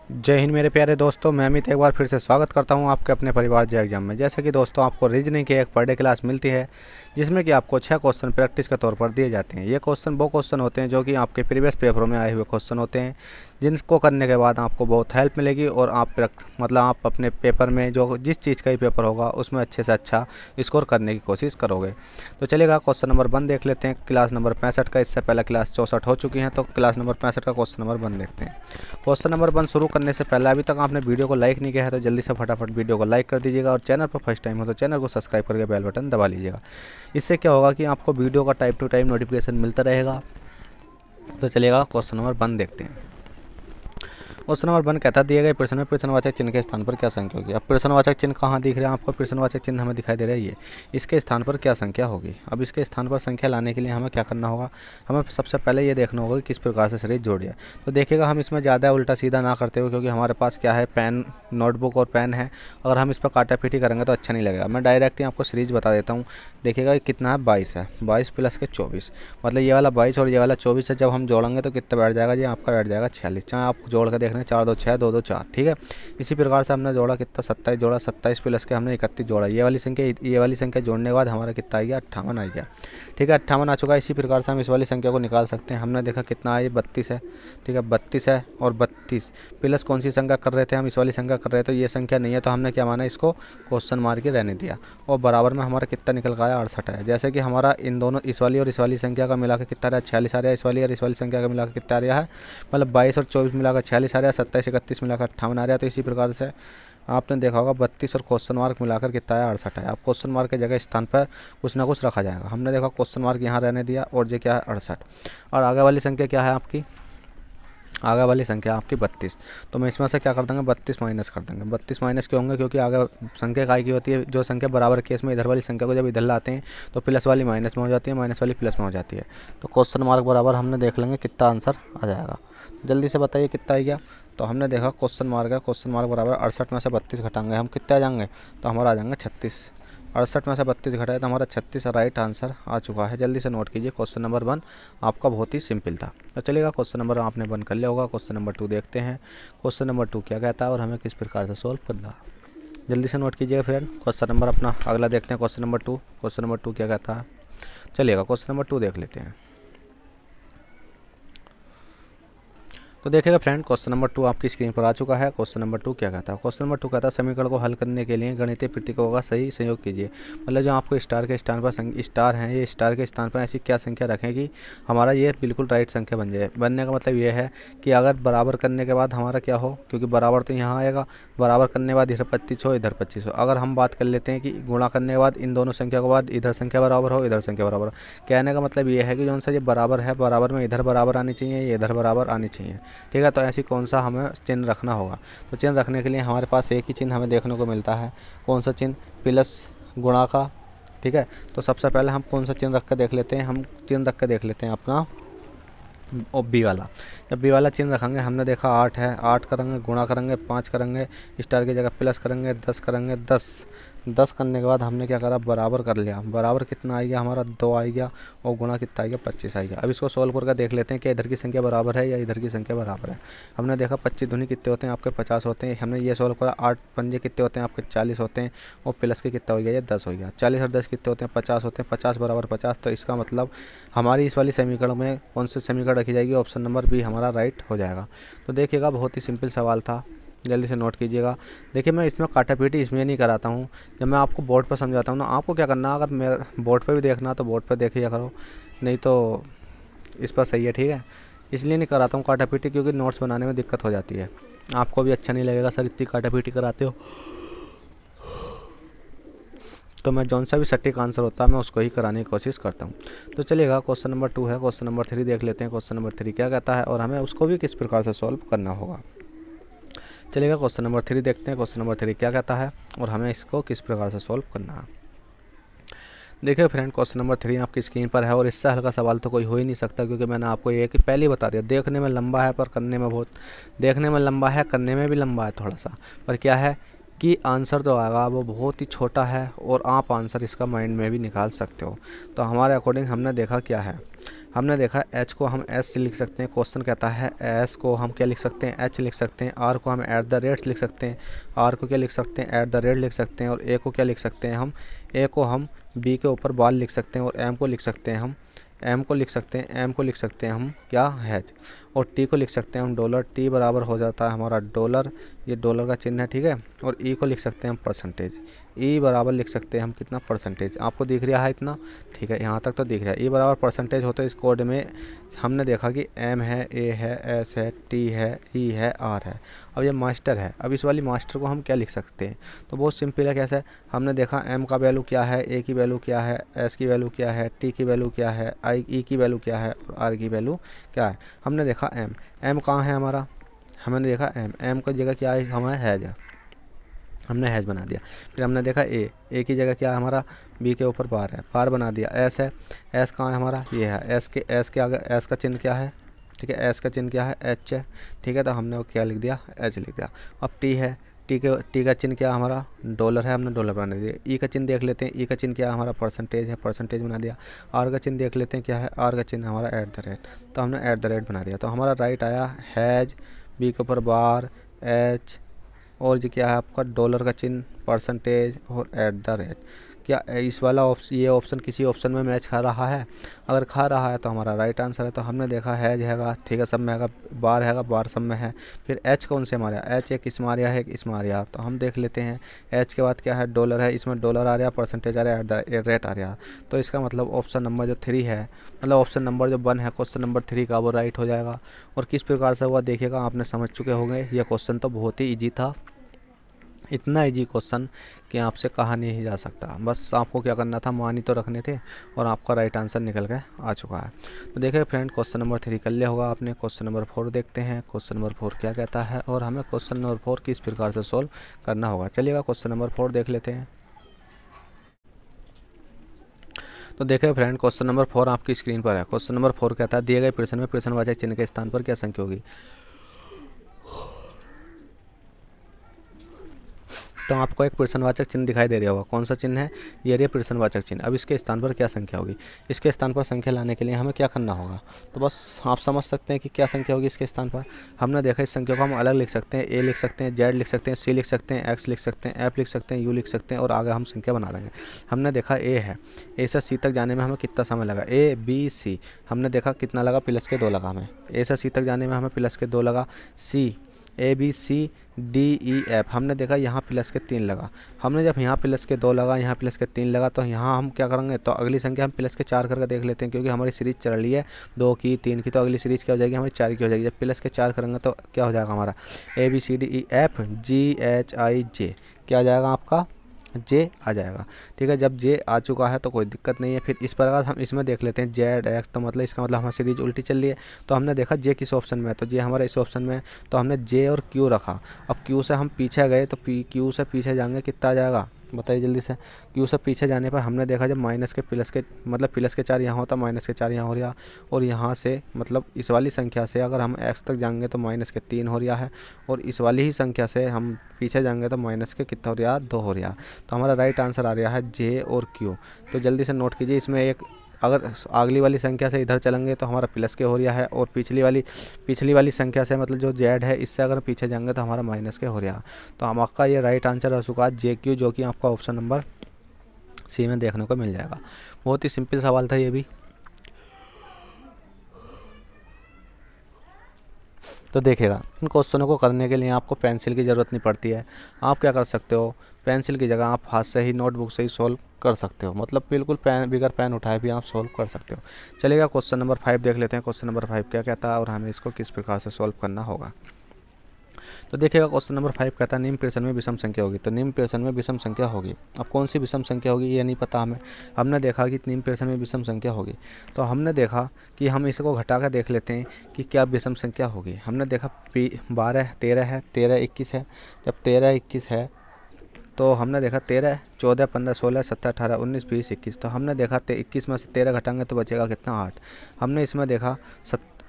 जय हिंद मेरे प्यारे दोस्तों, मैं अमित एक बार फिर से स्वागत करता हूं आपके अपने परिवार जय एग्जाम में। जैसे कि दोस्तों आपको रीजनिंग की एक पर डे क्लास मिलती है जिसमें कि आपको 6 क्वेश्चन प्रैक्टिस के तौर पर दिए जाते हैं। ये क्वेश्चन वो क्वेश्चन होते हैं जो कि आपके प्रीवियस पेपरों में आए हुए क्वेश्चन होते हैं, जिनको करने के बाद आपको बहुत हेल्प मिलेगी और आप अपने पेपर में जो जिस चीज़ का ही पेपर होगा उसमें अच्छे से अच्छा स्कोर करने की कोशिश करोगे। तो चलिएगा क्वेश्चन नंबर 1 देख लेते हैं, क्लास नंबर 65 का। इससे पहले क्लास 64 हो चुकी हैं, तो क्लास नंबर 65 का क्वेश्चन नंबर 1 देखते हैं। क्वेश्चन नंबर 1 शुरू करने से पहले अभी तक आपने वीडियो को लाइक नहीं किया है तो जल्दी से फटाफट वीडियो को लाइक कर दीजिएगा, और चैनल पर फर्स्ट टाइम हो तो चैनल को सब्सक्राइब करके बेल बटन दबा लीजिएगा। इससे क्या होगा कि आपको वीडियो का टाइम टू टाइम नोटिफिकेशन मिलता रहेगा। तो चलिएगा क्वेश्चन नंबर 1 देखते हैं। क्वेश्चन नंबर 1 कहता दिए गए प्रश्न में प्रश्नवाचक चिन्ह के स्थान पर क्या संख्या होगी। अब प्रश्नवाचक चिन्ह कहाँ दिख रहा है आपको? प्रश्नवाचक चिन्ह हमें दिखाई दे रहा है ये। इसके स्थान पर क्या संख्या होगी? अब इसके स्थान पर संख्या लाने के लिए हमें क्या करना होगा? हमें सबसे पहले ये देखना होगा कि किस प्रकार से सीरीज जोड़ी है। तो देखिएगा हम इसमें ज़्यादा उल्टा सीधा ना करते हुए, क्योंकि हमारे पास क्या है, पेन, नोटबुक और पेन है। अगर हम इस पर काटा पीटी करेंगे तो अच्छा नहीं लगेगा। मैं डायरेक्ट ही आपको सीरीज बता देता हूँ। देखिएगा कितना है, 22 है। 22 प्लस के 24, मतलब ये वाला 22 और ये वाला 24 है। जब हम जोड़ेंगे तो कितना बैठ जाएगा? ये आपका बैठ जाएगा 46। चाहे आप जोड़ के देख रहे हैं, 4 2 6 2 2 4, ठीक है। इसी प्रकार से हमने जोड़ा कितना, 27 जोड़ा। 27 प्लस के हमने 31 जोड़ा। ये वाली संख्या जोड़ने के बाद हमारा कितना आ गया? 58 आ गया, ठीक है। 58 आ चुका है। इसी प्रकार से हम इस वाली संख्या को निकाल सकते हैं। हमने देखा कितना है, ये 32 है, ठीक है। 32 है और 32 प्लस कौन सी संख्या कर रहे थे हम? इस वाली संख्या कर रहे थे। ये संख्या नहीं है तो हमने क्या माना, इसको क्वेश्चन मार के रहने दिया। और बराबर में हमारा कितना निकल का आया? 68 है। जैसे कि हमारा इन दोनों, इस वाली और इस वाली संख्या का मिलाकर कितना रहा? 46 आ रहा है। इस वाली और इस वाली संख्या का मिलाकर कितना आ रहा है? मतलब 22 और 24 मिलाकर 46 आ रहा है। 27 31 मिलाकर 58 आ रहा है। तो इसी प्रकार से आपने देखा होगा 32 और क्वेश्चन मार्क मिलाकर कितना है? 68 है। अब क्वेश्चन मार्क की जगह स्थान पर कुछ ना कुछ रखा जाएगा। हमने देखा क्वेश्चन मार्क यहाँ रहने दिया, और ये क्या है? 68। और आगे वाली संख्या क्या है आपकी? आगे वाली संख्या आपकी 32। तो मैं इसमें से क्या कर देंगे? 32 माइनस कर देंगे। 32 माइनस क्यों होंगे? क्योंकि आगे संख्या काय की होती है, जो संख्या बराबर केस में इधर वाली संख्या को जब इधर लाते हैं तो प्लस वाली माइनस में हो जाती है, माइनस वाली प्लस में हो जाती है। तो क्वेश्चन मार्क बराबर हमने देख लेंगे कितना आंसर आ जाएगा। जल्दी से बताइए कितना आ गया। तो हमने देखा क्वेश्चन मार्क है, क्वेश्चन मार्क बराबर 68 में से 32 घटाएंगे हम, कितने आ जाएंगे? तो हमारा आ जाएंगे 36। 68 में से 32 घटाए तो हमारा 36 राइट आंसर आ चुका है। जल्दी से नोट कीजिए, क्वेश्चन नंबर 1 आपका बहुत ही सिंपल था। तो चलिएगा क्वेश्चन नंबर आपने 1 कर लिया होगा। क्वेश्चन नंबर 2 देखते हैं। क्वेश्चन नंबर 2 क्या कहता है और हमें किस प्रकार से सॉल्व करना है, जल्दी से नोट कीजिएगा फ्रेंड। क्वेश्चन नंबर अपना अगला देखते हैं, क्वेश्चन नंबर 2। क्वेश्चन नंबर 2 क्या कहता है? चलिएगा क्वेश्चन नंबर 2 देख लेते हैं। तो देखिएगा फ्रेंड, क्वेश्चन नंबर 2 आपकी स्क्रीन पर आ चुका है। क्वेश्चन नंबर 2 क्या कहता है? क्वेश्चन नंबर 2 कहता है समीकरण को हल करने के लिए गणितीय प्रतीकों का सही संयोग कीजिए। मतलब जो आपको स्टार के स्थान पर स्टार हैं, ये स्टार के स्थान पर ऐसी क्या संख्या रखें कि हमारा ये बिल्कुल राइट संख्या बन जाए। बनने का मतलब ये है कि अगर बराबर करने के बाद हमारा क्या हो, क्योंकि बराबर तो यहाँ आएगा, बराबर करने के बाद इधर 25 हो, इधर 25 हो। अगर हम बात कर लेते हैं कि गुणा करने के बाद इन दोनों संख्या के बाद इधर संख्या बराबर हो, इधर संख्या बराबर हो। कहने का मतलब ये है कि जो सा ये बराबर है, बराबर में इधर बराबर आनी चाहिए, ये इधर बराबर आनी चाहिए, ठीक है। तो ऐसी कौन सा हमें चिन्ह रखना होगा? तो चिन्ह रखने के लिए हमारे पास एक ही चिन्ह हमें देखने को मिलता है। कौन सा चिन्ह? प्लस गुणा का, ठीक है। तो सबसे पहले हम कौन सा चिन्ह रख कर देख लेते हैं? हम चिन्ह रख कर देख लेते हैं अपना और बी वाला। जब बी वाला चिन्ह रखेंगे, हमने देखा 8 है, 8 करेंगे, गुणा करेंगे, 5 करेंगे, स्टार की जगह प्लस करेंगे, 10 करेंगे, 10 करने के बाद हमने क्या करा? बराबर कर लिया। बराबर कितना आ गया हमारा? 2 आ गया, और गुणा कितना आ गया? 25 आ गया। अब इसको सोल्व करके देख लेते हैं कि इधर की संख्या बराबर है या इधर की संख्या बराबर है। हमने देखा 25 दूनी कितने होते हैं आपके? 50 होते हैं। हमने ये सोल्व करा, 8 पंजे कितने होते हैं आपके? 40 होते हैं, और प्लस के कितना हो गया? ये 10 हो गया। 40 और 10 कितने होते हैं? 50 होते हैं। 50 बराबर 50। तो इसका मतलब हमारी इस वाली समीकरण में कौन सी समीकरण रखी जाएगी? ऑप्शन नंबर बी हमारा राइट हो जाएगा। तो देखिएगा बहुत ही सिंपल सवाल था, जल्दी से नोट कीजिएगा। देखिए मैं इसमें काटापीटी इसमें नहीं कराता हूँ, जब मैं आपको बोर्ड पर समझाता हूँ ना, आपको क्या करना, अगर मेरा बोर्ड पर भी देखना तो बोर्ड पर देखिए करो, नहीं तो इस पर सही है, ठीक है। इसलिए नहीं कराता हूँ काटापीटी, क्योंकि नोट्स बनाने में दिक्कत हो जाती है। आपको भी अच्छा नहीं लगेगा सर इतनी काटापीटी कराते हो। तो मैं जौन सा भी सटीक आंसर होता है मैं उसको ही कराने की कोशिश करता हूँ। तो चलिएगा क्वेश्चन नंबर 2 है। क्वेश्चन नंबर 3 देख लेते हैं। क्वेश्चन नंबर 3 क्या कहता है और हमें उसको भी किस प्रकार से सॉल्व करना होगा। चलिएगा क्वेश्चन नंबर 3 देखते हैं। क्वेश्चन नंबर 3 क्या कहता है और हमें इसको किस प्रकार से सॉल्व करना है। देखिए फ्रेंड, क्वेश्चन नंबर 3 आपकी स्क्रीन पर है, और इससे हल्का सवाल तो कोई हो ही नहीं सकता, क्योंकि मैंने आपको ये कि पहले ही बता दिया, देखने में लंबा है पर करने में बहुत, देखने में लंबा है करने में भी लंबा है थोड़ा सा, पर क्या है कि आंसर जो आएगा वो बहुत ही छोटा है, और आप आंसर इसका माइंड में भी निकाल सकते हो। तो हमारे अकॉर्डिंग हमने देखा क्या है, हमने देखा एच को हम एस से लिख सकते हैं, क्वेश्चन कहता है एस को हम क्या लिख सकते हैं, एच लिख सकते हैं। आर को हम @ लिख सकते हैं, आर को क्या लिख सकते हैं, @ लिख सकते हैं। और ए को क्या लिख सकते हैं हम, ए को हम बी के ऊपर बाल लिख सकते हैं। और एम को लिख सकते हैं हम, एम को लिख सकते हैं, एम को लिख सकते हैं हम क्या, हैज। और टी को लिख सकते हैं हम डॉलर, टी बराबर हो जाता है हमारा डॉलर, ये डॉलर का चिन्ह है, ठीक है। और ई को लिख सकते हैं हम परसेंटेज, ई बराबर लिख सकते हैं हम कितना, परसेंटेज। आपको दिख रहा है इतना, ठीक है, यहाँ तक तो दिख रहा है। ई बराबर परसेंटेज होता है इस कोड में। हमने देखा कि एम है, ए है, एस है, टी है, ई है, आर है। अब ये मास्टर है, अब इस वाली मास्टर को हम क्या लिख सकते हैं, तो बहुत सिंपल है। कैसे, हमने देखा एम का वैल्यू क्या है, ए की वैल्यू क्या है, एस की वैल्यू क्या है, टी की वैल्यू क्या है, ई की वैल्यू क्या है, और आर की वैल्यू क्या है। हमने देखा एम, एम कहाँ है हमारा, हमने देखा एम की जगह क्या है हमारा, हैज, हमने हैज बना दिया। फिर हमने देखा ए की जगह क्या है हमारा, बी के ऊपर बार है, बार बना दिया। एस है, एस कहाँ है हमारा, ये है। एस के आगे एस का चिन्ह क्या है, ठीक है, एस का चिन्ह क्या है, एच है, ठीक है। तो हमने वो क्या लिख दिया, एच लिख दिया। अब टी है, टी का चिन्ह क्या हमारा, डॉलर है, हमने डॉलर बना दिया। ई का चिन्ह देख लेते हैं, ई का चिन्ह क्या है हमारा, परसेंटेज है, परसेंटेज बना दिया। आर का चिन्ह देख लेते हैं क्या है, आर का चिन्ह हमारा @ तो हमने @ बना दिया। तो हमारा राइट आया हैज, बी के ऊपर बार, एच, और ये क्या है आपका डॉलर का चिन्ह, परसेंटेज और @ क्या इस वाला ये ऑप्शन किसी ऑप्शन में मैच खा रहा है, अगर खा रहा है तो हमारा राइट आंसर है। तो हमने देखा हैज हैगा, ठीक है, सब में हैगा, बार हैगा, बार सब में है। फिर एच कौन से हमारे, एच एक इसमें आ रहा है, एक इसमें आ रहा है। तो हम देख लेते हैं एच के बाद क्या है, डॉलर है, इसमें डॉलर आ रहा है, परसेंटेज आ रहा है, @ आ रहा है। तो इसका मतलब ऑप्शन नंबर जो 3 है, मतलब ऑप्शन नंबर जो 1 है क्वेश्चन नंबर 3 का, वो राइट हो जाएगा। और किस प्रकार से हुआ देखिएगा, आपने समझ चुके होंगे। यह क्वेश्चन तो बहुत ही ईजी था, इतना इजी क्वेश्चन कि आपसे कहा नहीं जा सकता। बस आपको क्या करना था, मान ही तो रखने थे और आपका राइट आंसर निकल के आ चुका है। तो देखिए फ्रेंड, क्वेश्चन नंबर 3 कर लिया होगा आपने। क्वेश्चन नंबर 4 देखते हैं, क्वेश्चन नंबर 4 क्या कहता है और हमें क्वेश्चन नंबर 4 किस प्रकार से सोल्व करना होगा। चलिएगा क्वेश्चन नंबर 4 देख लेते हैं। तो देखिए फ्रेंड, क्वेश्चन नंबर 4 आपकी स्क्रीन पर है। क्वेश्चन नंबर 4 कहता है दिए गए प्रश्न में प्रश्नवाचक चिन्ह के स्थान पर क्या संख्या होगी। तो आपको एक प्रश्नवाचक चिन्ह दिखाई दे रहा होगा, कौन सा चिन्ह है, ये रही प्रश्नवाचक चिन्ह। अब इसके स्थान पर क्या संख्या होगी, इसके स्थान पर संख्या लाने के लिए हमें क्या करना होगा। तो बस आप समझ सकते हैं कि क्या संख्या होगी इसके स्थान पर। हमने देखा इस संख्या को हम अलग लिख सकते हैं, ए लिख सकते हैं, जेड लिख सकते हैं, सी लिख सकते हैं, एक्स लिख सकते हैं, एफ लिख सकते हैं, यू लिख सकते हैं और आगे हम संख्या बना देंगे। हमने देखा ए है, ए से सी तक जाने में हमें कितना समय लगा, ए बी सी, हमने देखा कितना लगा, +2 लगा हमें। ए से सी तक जाने में हमें +2 लगा। C, A B C D E F, हमने देखा यहाँ +3 लगा। हमने जब यहाँ +2 लगा, यहाँ +3 लगा, तो यहाँ हम क्या करेंगे, तो अगली संख्या हम +4 करके देख लेते हैं, क्योंकि हमारी सीरीज चल रही है 2 की 3 की, तो अगली सीरीज क्या हो जाएगी हमारी 4 की हो जाएगी। जब +4 करेंगे तो क्या हो जाएगा हमारा, A B C D E F G H I J, क्या आ जाएगा आपका, जे आ जाएगा। ठीक है, जब जे आ चुका है तो कोई दिक्कत नहीं है। फिर इस प्रकार हम इसमें देख लेते हैं जेड एक्स, तो मतलब इसका मतलब हमारी सीरीज उल्टी चल रही है। तो हमने देखा जे किस ऑप्शन में है, तो जे हमारा इस ऑप्शन में है, तो हमने जे और क्यू रखा। अब क्यू से हम पीछे गए तो क्यू से पीछे जाएंगे कितना आ जाएगा, बताइए जल्दी से। क्यू से पीछे जाने पर हमने देखा जब माइनस के प्लस के मतलब +4 यहाँ होता, -4 यहाँ हो रहा, और यहाँ से मतलब इस वाली संख्या से अगर हम x तक जाएंगे तो -3 हो रहा है, और इस वाली ही संख्या से हम पीछे जाएंगे तो माइनस के कितना हो रहा, 2 हो रहा। तो हमारा राइट आंसर आ रहा है जे और क्यू। तो जल्दी से नोट कीजिए, इसमें एक अगर अगली वाली संख्या से इधर चलेंगे तो हमारा +के हो रहा है, और पिछली वाली संख्या से मतलब जो जेड है इससे अगर पीछे जाएंगे तो हमारा -के हो रहा। तो हम आपका ये राइट आंसर हो चुका है जे क्यू, जो कि आपका ऑप्शन नंबर सी में देखने को मिल जाएगा। बहुत ही सिंपल सवाल था ये भी। तो देखिएगा, इन क्वेश्चनों को करने के लिए आपको पेंसिल की ज़रूरत नहीं पड़ती है। आप क्या कर सकते हो, पेंसिल की जगह आप हाथ से ही नोटबुक से ही सॉल्व कर सकते हो, मतलब बिल्कुल बगैर पेन उठाए भी आप सॉल्व कर सकते हो। चलिएगा क्वेश्चन नंबर 5 देख लेते हैं। क्वेश्चन नंबर 5 क्या कहता है और हमें इसको किस प्रकार से सॉल्व करना होगा। तो देखिएगा क्वेश्चन नंबर 5 कहता है निम्न प्रश्न में विषम संख्या होगी। तो निम्न प्रश्न में विषम संख्या होगी, अब कौन सी विषम संख्या होगी ये नहीं पता हमें। हमने देखा कि निम्न प्रश्न में विषम संख्या होगी, तो हमने देखा कि हम इसको घटा कर देख लेते हैं कि क्या विषम संख्या होगी। हमने देखा 12 13 है, 13 21 है। जब 13 21 है तो हमने देखा 13 14 15 16 17 18 19 20 21। तो हमने देखा 21 में से 13 घटाएंगे तो बचेगा कितना, 8। हमने इसमें देखा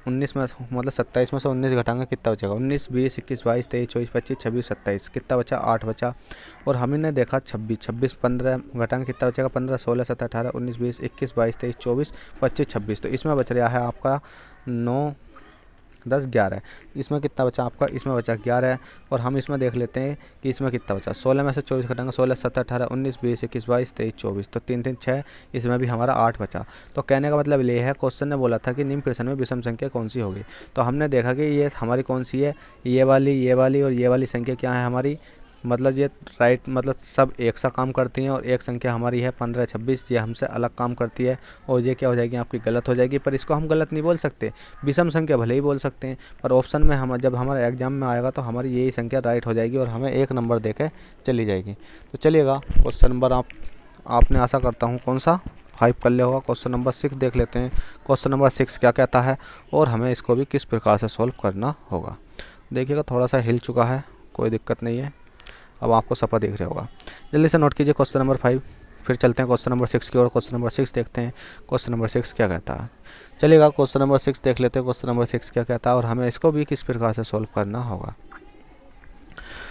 19 में मतलब 27 में से 19 घटाएंगे कितना बचेगा, 19 20 21 22 23 24 25 26 27, कितना बचा 8 बचा। और हमने देखा 26 26 15 घटाएंगे कितना बचेगा 15 16 17 18 19 20 21 22 23 24 25 26, तो इसमें बच रहा है आपका 9 10 11। इसमें कितना बचा आपका, इसमें बचा 11 है। और हम इसमें देख लेते हैं कि इसमें कितना बचा, 16 में से 24 घटाएंगे 16 17 18 19 20 21 22 23 24, तो 3 3 6, इसमें भी हमारा 8 बचा। तो कहने का मतलब ये है, क्वेश्चन ने बोला था कि निम्न प्रश्न में विषम संख्या कौन सी होगी, तो हमने देखा कि ये हमारी कौन सी है, ये वाली और ये वाली संख्या क्या है हमारी, मतलब ये राइट मतलब सब एक सा काम करती हैं। और एक संख्या हमारी है 15 26, ये हमसे अलग काम करती है और ये क्या हो जाएगी आपकी गलत हो जाएगी। पर इसको हम गलत नहीं बोल सकते, विषम संख्या भले ही बोल सकते हैं, पर ऑप्शन में हम जब हमारे एग्जाम में आएगा तो हमारी यही संख्या राइट हो जाएगी और हमें 1 नंबर दे के चली जाएगी। तो चलिएगा क्वेश्चन नंबर आपने आशा करता हूँ कौन सा 5 कर लिया होगा। क्वेश्चन नंबर 6 देख लेते हैं, क्वेश्चन नंबर 6 क्या कहता है और हमें इसको भी किस प्रकार से सॉल्व करना होगा। देखिएगा थोड़ा सा हिल चुका है, कोई दिक्कत नहीं है, अब आपको सफा दिख रहा होगा। जल्दी से नोट कीजिए क्वेश्चन नंबर 5, फिर चलते हैं क्वेश्चन नंबर 6 की ओर। क्वेश्चन नंबर 6 देखते हैं, क्वेश्चन नंबर 6 क्या कहता है। चलिएगा क्वेश्चन नंबर 6 देख लेते हैं, क्वेश्चन नंबर 6 क्या कहता है और हमें इसको भी किस प्रकार से सॉल्व करना होगा।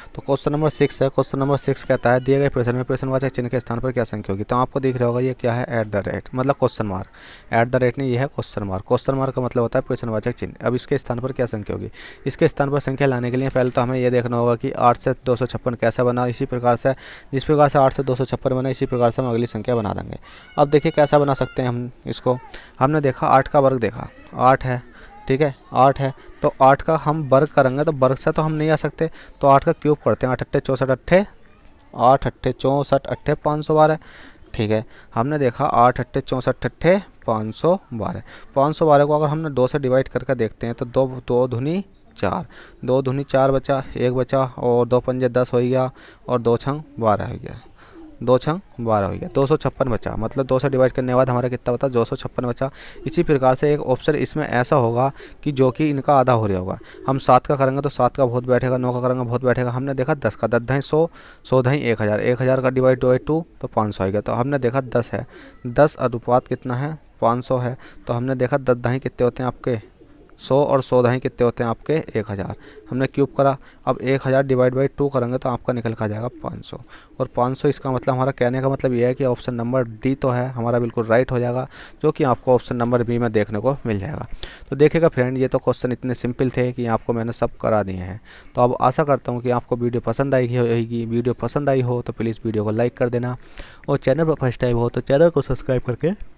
तो क्वेश्चन नंबर 6 है, क्वेश्चन नंबर 6 कहता है दिए गए प्रश्न में प्रश्नवाचक चिन्ह के स्थान पर क्या संख्या होगी। तो आपको दिख रहा होगा ये क्या है, एट द रेट, मतलब question mark, at the rate नहीं, ये है क्वेश्चन मार्क। क्वेश्चन मार्क का मतलब होता है प्रश्नवाचक चिन्ह। अब इसके स्थान पर क्या संख्या होगी, इसके स्थान पर संख्या लाने के लिए पहले तो हमें ये देखना होगा कि 8 से 256 कैसा बना। इसी प्रकार से जिस प्रकार से 8 से 256 बना, इसी प्रकार से हम अगली संख्या बना देंगे। अब देखिए कैसा बना सकते हैं हम इसको, हमने देखा 8 का वर्ग देखा, 8 है, ठीक है 8 है, तो 8 का हम वर्ग करेंगे तो वर्ग से तो हम नहीं आ सकते, तो 8 का क्यूब करते हैं, 8 अट्ठे 64 अट्ठे 8 अट्ठे 64 अट्ठे 512, ठीक है। हमने देखा 8 अट्ठे 64 अट्ठे 512, 512 को अगर हमने 2 से डिवाइड करके देखते हैं तो 2 दूनी 4, 2 दूनी 4 बचा, 1 बचा और 2 पंजे 10 हो गया और 2 छंग 12 हो गया, 2 छंग 12 हो गया, 256 बचा, मतलब 2 से डिवाइड करने के बाद हमारा कितना बता 256 बचा। इसी प्रकार से एक ऑप्शन इसमें ऐसा होगा कि जो कि इनका आधा हो रहा होगा। हम 7 का करेंगे तो 7 का बहुत बैठेगा, 9 का करेंगे बहुत बैठेगा। हमने देखा 10 का, 10 ढाई 100, 100 ढाई 1000, 1000 का डिवाइड बाई 2 तो 500 आएगा। तो हमने देखा 10 है, 10 अनुपात कितना है 500 है, तो हमने देखा 10 ढाई कितने होते हैं आपके 100 और 100 ढाई कितने होते हैं आपके 1000। हमने क्यूब करा, अब 1000 डिवाइड बाई 2 करेंगे तो आपका निकल का जाएगा 500 और 500। इसका मतलब हमारा कहने का मतलब ये है कि ऑप्शन नंबर डी तो है हमारा बिल्कुल राइट हो जाएगा, जो कि आपको ऑप्शन नंबर बी में देखने को मिल जाएगा। तो देखिएगा फ्रेंड, ये तो क्वेश्चन इतने सिंपल थे कि आपको मैंने सब करा दिए हैं। तो अब आशा करता हूँ कि आपको वीडियो पसंद आएगी। वीडियो पसंद आई हो तो प्लीज़ वीडियो को लाइक कर देना और चैनल पर फर्स्ट टाइम हो तो चैनल को सब्सक्राइब करके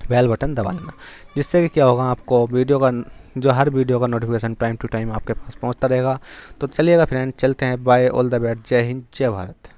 बेल बटन दबा लेना, जिससे कि क्या होगा आपको वीडियो का जो हर वीडियो का नोटिफिकेशन टाइम टू टाइम आपके पास पहुंचता रहेगा। तो चलिएगा फ्रेंड, चलते हैं, बाय, ऑल द बेस्ट, जय हिंद जय भारत।